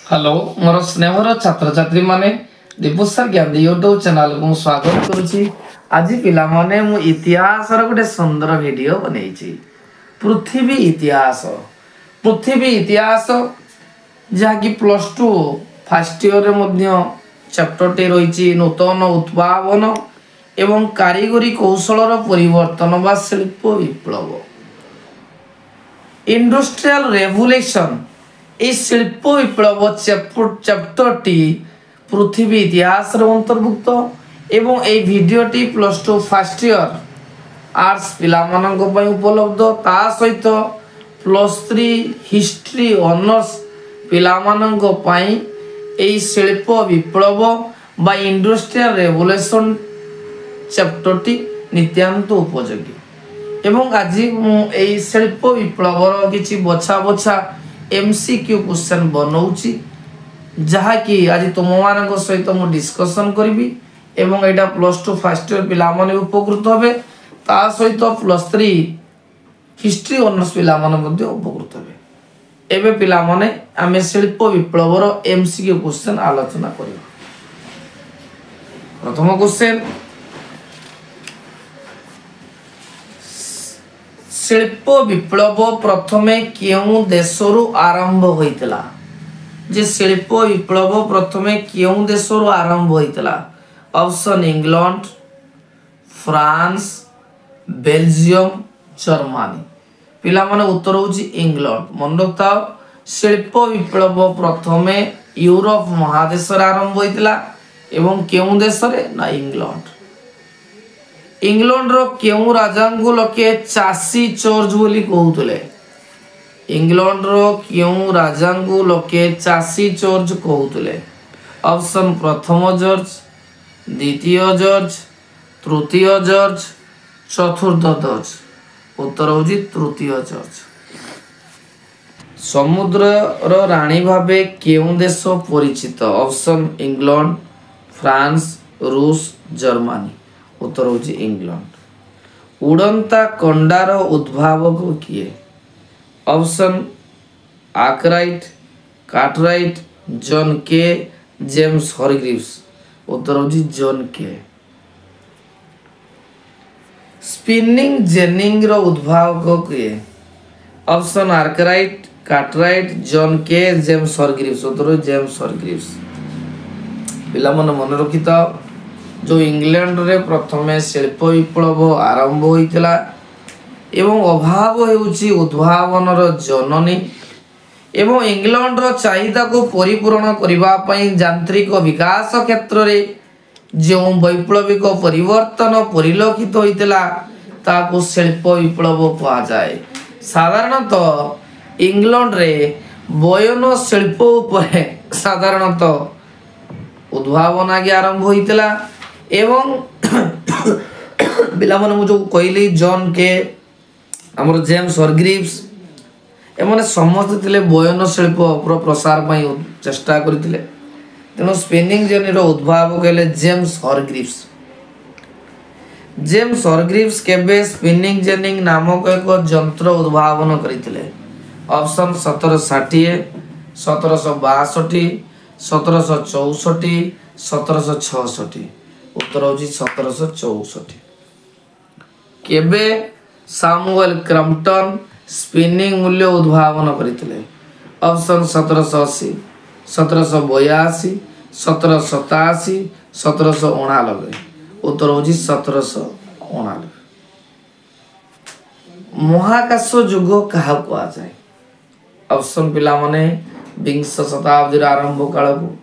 Hello मोर स्नेहर छात्र छात्री माने दीपुसर ज्ञान यूट्यूब चैनल को स्वागत करुछि। आज पिला माने मु इतिहास रो गोटे सुंदर वीडियो बनेछि। पृथ्वी इतिहास जहा कि +2 फर्स्ट ईयर रे मध्य चैप्टर टे रहिछि नूतन उत्पादन एवं कारीगरी कौशल रो परिवर्तन बा शिल्प विप्लव इंडस्ट्रियल रेवोल्यूशन। इस शिल्प विप्लव चैप्टर टी पृथ्वी इतिहास अंतर्भुक्त एवं ए वीडियो टी +2 फर्स्ट ईयर आर्ट्स पिला मानक पई उपलब्ध ता सहित +3 हिस्ट्री ऑनर्स पिला मानक पई ए शिल्प विप्लव बा इंडस्ट्रियल रेवोल्यूशन चैप्टर टी नित्यांत उपयोगी एवं आज मु ए शिल्प विप्लव रो किछि बछा बछा MCQ क्वेश्चन बनौछि जहा कि आज तुम मानक सहित मु डिस्कशन करबी एवं एटा +2 फर्स्ट ईयर पिला माने उपकृत होबे ता सहित +3 हिस्ट्री ऑनर्स पिला माने मध्ये उपकृत होबे। एबे पिला माने आमे शिल्प विप्लव रो MCQ क्वेश्चन आलोचना करियो। प्रथम क्वेश्चन शिल्प विप्लव प्रथमे केउ देशरु आरंभ होइतला? जे शिल्प विप्लव प्रथमे केउ देशरु आरंभ होइतला? Option England, France, Belgium, Germany. पिला माने उत्तर होची इंग्लैंड। मन रखताओ शिल्प विप्लव प्रथमे यूरोप महादेश रे आरंभ होइतला एवं केउ देश रे ना इंग्लैंड। इंग्लैंड रो केउ राजा को लोके चासी चर्च बोली कहउतले? इंग्लैंड रो केउ राजा को लोके चासी चर्च कहउतले? ऑप्शन प्रथम जॉर्ज, द्वितीय जॉर्ज, तृतीय जॉर्ज, चतुर्थ जॉर्ज। उत्तर होजी तृतीय जॉर्ज। समुद्र रो रानी भाबे केउ देश परिचित? ऑप्शन इंग्लैंड, फ्रांस, रूस, जर्मनी। उत्तर होची इंग्लैंड। उड़ंता कंडार उद्भावक किए? Option Arkwright, Cartwright, John Kay, James Hargreaves. उत्तर होची जॉन के। स्पिनिंग जेनिंग रो उद्भावक किए? Option Arkwright, Cartwright, John Kay, James Hargreaves. उत्तर जेम्स हरग्रीव्स। पिला मन रखिता जो इंग्लैंड रे प्रथमे शिल्प विप्लव आरंभ होइतला एवं अभाव हेउची उद्भावन रो जननी एवं इंग्लैंड रो चाहिदा को परिपूर्ण करिबा पई यांत्रिक विकास क्षेत्र रे जो वैप्लविक परिवर्तन परिलक्षित होइतला ताको शिल्प विप्लव कहा जाय। साधारणतः इंग्लैंड रे बयन शिल्प उपरे साधारणतः उद्भावन आगे आरंभ होइतला एवं पिला माने जो कहली जॉन के हमर जेम्स हरग्रीव्स एमाने समस्त थिले बयन शिल्प प्र प्रसार पई चेष्टा करथिले। तेनो स्पिनिंग जेनी रो उद्भावक कहले जेम्स हरग्रीव्स। जेम्स हरग्रीव्स केबे स्पिनिंग जेनिंग नामक एक यंत्र उद्भावन करथिले? ऑप्शन 1760, 1762, 1764, 1766। उत्तर होची 1764। केबे सामुएल क्रम्पटन स्पिनिंग मूल्य उद्भावन करथिले? ऑप्शन 1780, 1782, 1787, 1789। उत्तर होची 1789। महाकाश युग कहा कहा जाय? ऑप्शन पिला माने विंश शताब्दी आरंभ काल को,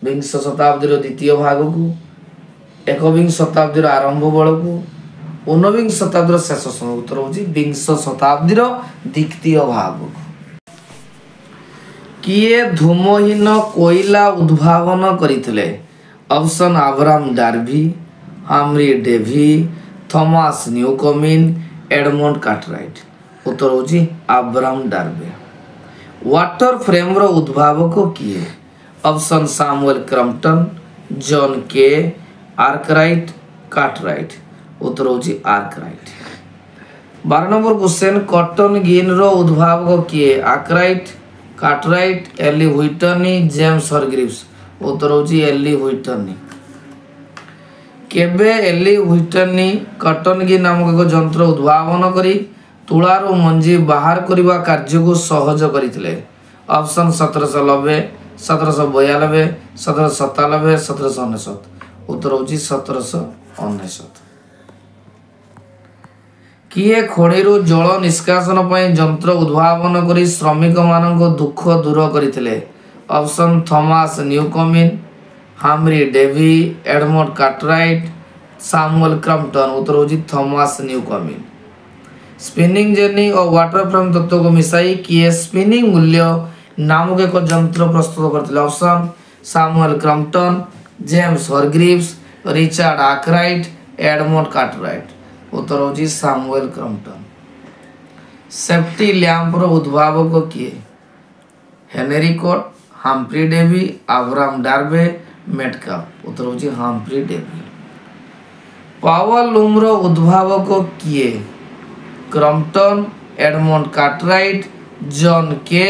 विंश शताब्दी द्वितीय भाग को, एकविंश शताब्दी आरंभ बेल को, ऊनविंश शताब्दी शेष समय। उत्तर होची विंश शताब्दी द्वितीय भाग को। किए धूमहीन कोयला उद्भावन करथिले? Option Abraham Darby, Henry Davy, Thomas Newcomen, Edmund Cartwright. उत्तर होची अब्राहम डार्बी। वाटर फ्रेम रो उद्भावक किए? Option Samuel Crompton, John Kay, Arkwright, Cartwright. उत्तर होची Arkwright. 12 number question cotton gin रो उद्भावक किए? Arkwright, Cartwright, Eli Whitney, James Hargreaves. उत्तर होची एली व्हिटनी। केबे एली व्हिटनी कटनगी नामक एक यंत्र उद्भावन करी तुलारू मंजी बाहर करने कार्य को सहज करते। ऑप्शन 1790, 1792, 1797, 1799। उत्तर होची 1799। किए खणिरू जल निष्कासन यंत्र उद्भावन करी श्रमिक मान दुख दूर करते। Option Thomas Newcomen, Humphry Davy, Edmund Cartwright, Samuel Crompton. उत्तर होची थॉमस न्यूकॉमिन। स्पिनिंग जेनी और वाटर फ्रेम तत्व को मिसाई किए स्पिनिंग मूल्य नामक एक यंत्र प्रस्तुत करते। Option Samuel Crompton, James Hargreaves, Richard Arkwright, Edmund Cartwright. उत्तर होची सैमुअल क्रम्पटन। सेफ्टी लैंप रो उद्भावक किए? Henry Cort, Humphry Davy, Abraham Darby, Metcalf. उत्तर होची हम्फ्री डेवी। पावर लूम रो उद्भावक किए? Crompton, Edmund Cartwright, John Kay,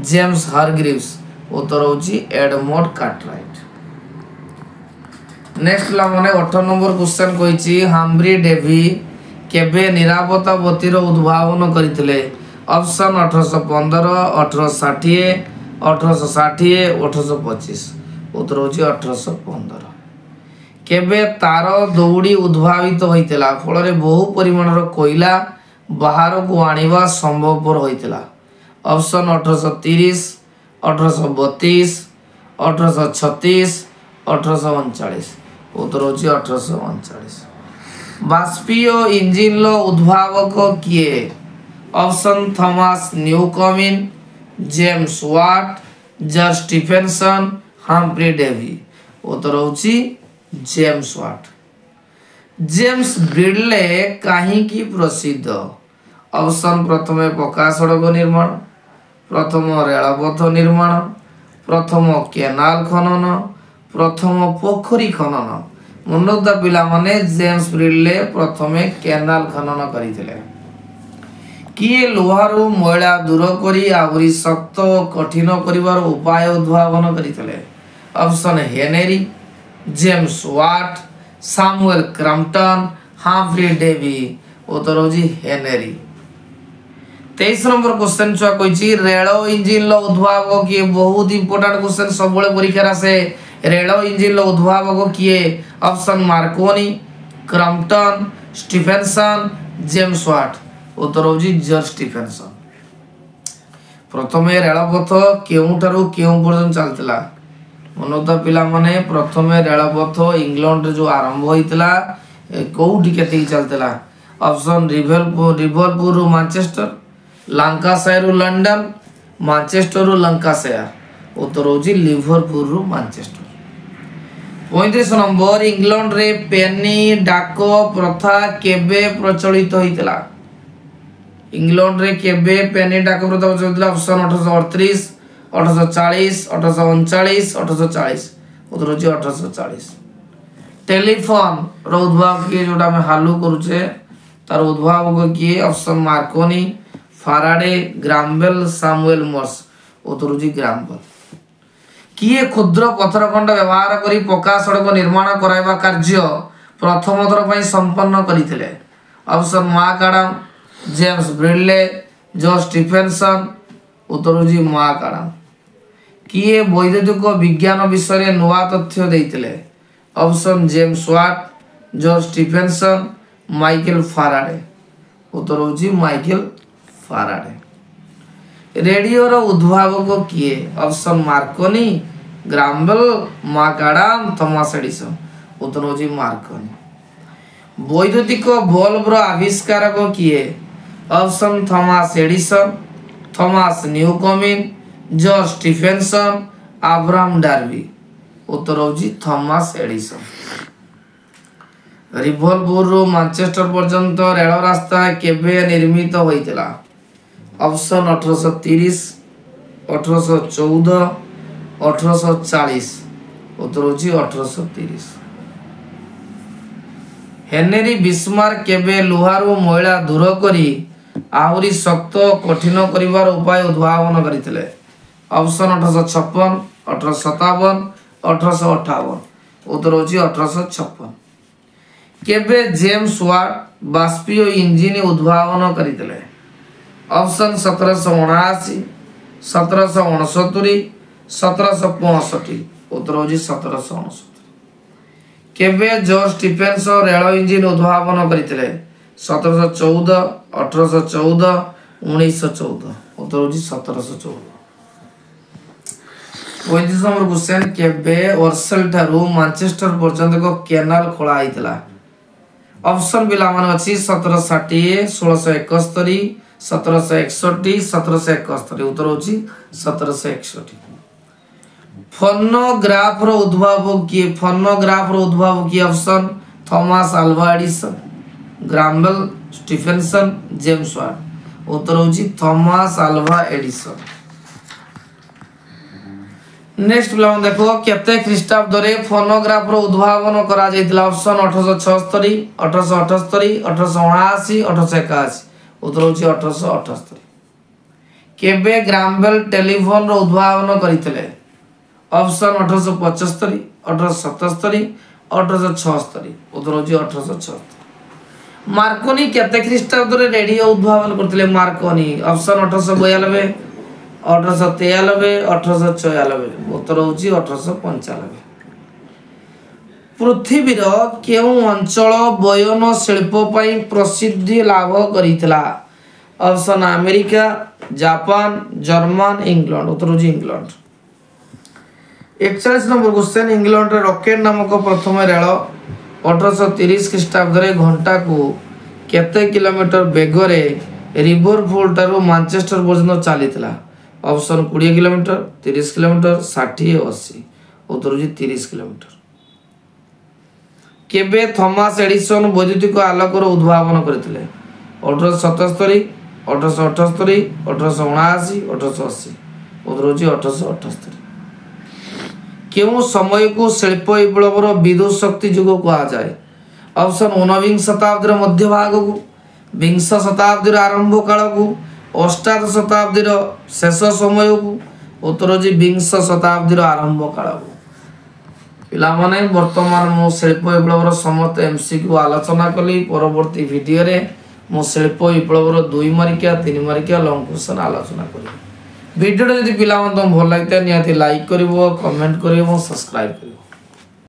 James Hargreaves. उत्तर होची एडमंड कार्टराइट। नेक्स्ट लामने 8 नंबर क्वेश्चन कहिछि हम्फ्री डेवी केबे निरापत्ता बत्ती रो उद्भावन करितले। ऑप्शन 1815, 1860, 1860, 1825। उत्तर होची 1815। केबे तार दौड़ी उद्भावित होइतला फल रे बहु परिमाणर कोयला बाहर को आनिबा संभवपर होइतला। ऑप्शन 1830, 1832, 1836, 1839। उत्तर होची 1839। बाष्पीय इंजिन लो उद्भावक किए? Option Thomas Newcomen, James Watt, George Stephenson, Humphry Davy. उत्तर होची जेम्स वाट। जेम्स ब्रिडले कहीं की प्रसिद्ध? ऑप्शन प्रथम पक्का सड़क निर्माण, प्रथम रेलपथ निर्माण, प्रथम केनाल खनन, प्रथम पोखरी खनन। मनोदा पिला माने जेम्स ब्रिडले प्रथमे केनाल खनन करिथिले। किए लोहारू मैला दूर करी आउरी शक्त कठिन करिवार उपाय उद्भावन करिथिले। Option Henry, James Watt, Samuel Crompton, Humphry Davy. उत्तर होची हेनरी। 23 नंबर क्वेश्चन छुआ कहिछि रेल इंजिन लो उद्भावक किए? बहुत इंपोर्टेंट क्वेश्चन सब बळे परीक्षा आसे। रेल इंजिन लो उद्भावक किए? Option Marconi, Crompton, Stephenson, James Watt. उत्तर होची जॉर्ज स्टीफेनसन। प्रथमे रेलपथ केउठारु केउ पर्यंत चलतिला? मनोता पिला माने प्रथमे रेलपथ इंग्लैंड जो आरंभ होइतला कोउठी केते चलतिला? ऑप्शन लिवरपूल रु मैनचेस्टर, लंकाशायर रु लंडन, मैनचेस्टर रु लंकाशायर। उत्तर होची लिवरपूल रु मैनचेस्टर। 35 नंबर इंग्लैंड रे पेनी डाक प्रथा केबे प्रचलित होइतला? इंग्लैंड रे केबे पेनी डाक प्रथा प्रचलित होइतला? ऑप्शन 1838, 1840, 1839, 1840। उत्तर होची 1840। टेलीफोन रो उद्भावक किए जोटा हम हालू करूचे तार उद्भावक किए? Option Marconi, Faraday, Graham Bell, Samuel Morse. उत्तर होची ग्राम्बेल। किए क्षुद्र पत्थरखंड व्यवहार करी पक्का सड़क निर्माण कराइबा कार्य प्रथम थर पई संपन्न करिथिले? Option McAdam, James Brindley, George Stephenson. उत्तर होची मार्कआडम। किए वैद्युतिक विज्ञान विषय नुआ तथ्य देइथिले? Option James Watt, George Stephenson, Michael Faraday. उत्तर होची माइकल फाराडे। रेडियो रो उद्भावक किए? Option Marconi, Graham Bell, McAdam, Thomas Edison. उत्तर होची मार्कोनी। वैद्युतिक बल्ब रो आविष्कारक किए? Option Thomas Edison, Thomas Newcomen, George Stephenson, Abraham Darby. उत्तर होची थॉमस एडिसन। लिवरपूल रु मैनचेस्टर पर्यंत रेल रास्ता केबे निर्मित होइतला? ऑप्शन 1830, 1814, 1840। उत्तर होची 1830। हेनरी बिस्मार्क केबे लोहारू मैला दूर करी आहुरी शक्त कठिन करिवार उपाय उद्भावन करिथिले? ऑप्शन 1856, 1857, 1858। उत्तर होची 1856। केबे जेम्स वाट बाष्पीय इंजिन उद्भावन करथिले? ऑप्शन 1779, 1769, 1765। उत्तर होची 1769। केबे जॉर्ज स्टीफेंसन रेल इंजिन उद्भावन करथिले? 1714, 1814, 1914। उत्तर होची 1714। 35 नंबर क्वेश्चन, केबे वर्सेल ठारू मैनचेस्टर पर्यंत को कैनाल खोला आइतला? ऑप्शन पिला माने अछि 1760, 1671, 1761, 1771। उत्तर होची 1761। फोनोग्राफ रो उद्भावक किए? फोनोग्राफ रो उद्भावक किए? Option Thomas Alva Edison, Graham Bell, Stephenson, James Watt. उत्तर होची थॉमस अल्वा एडिसन। नेक्स्ट पिला देखो, केते ख्रीष्टाब्द रे फोनोग्राफ रो उद्भावन करा जायतिला? ऑप्शन 1876, 1878, 1879, 1881। उत्तर होची 1878। केबे ग्राम्बेल टेलीफोन रो उद्भावन करितले? ऑप्शन 1875, 1877, 1876। उत्तर होची 1876। मार्कोनी केते ख्रीष्टाब्द रे रेडियो उद्भावन करथिले? Markovnikov option 1892, 1893, 1894। उत्तर होची 1895। पृथ्वीर केउ अंचल बयन शिल्प पई प्रसिद्धि लाभ करितला? Option America, Japan, German, England. उत्तर होची इंग्लैंड। 41 नंबर क्वेश्चन, इंग्लैंड रे रॉकेट नामक प्रथम रेल 1830 ख्रीष्टाब्द रे घंटा को केते किलोमीटर बेग रे लिवरपूल ठारू मैनचेस्टर पर्यंत चलीथिला? Option 20 kilometre, 30 kilometre, 60, 80। उत्तर होची 30 किलोमीटर। केबे थॉमस एडिसन वैद्युतिक आलोक रो उद्भावन करथिले? 1877, 1878, 1879, 1880। उत्तर होची 1878। केउ समय को शिल्प विप्लवर विद्युत शक्ति युग कहा जाए? ऑप्शन 19 शताब्दी मध्य भाग को, 20 शताब्दी आरंभ काल को, 18 शताब्दी शेष समय को। उत्तर होची 20 शताब्दी आरंभ काल को। पिला माने वर्तमान मो शिल्प विप्लवर समस्त एमसीक्यू आलोचना कली। परवर्ती वीडियो रे मो शिल्प विप्लवर 2 मार्किया 3 मार्किया लॉन्ग क्वेश्चन आलोचना करी। वीडियो जदि पिला मन तुम भल लागता निहाती लाइक करिवो, कमेंट करिवो, सब्सक्राइब करिवो।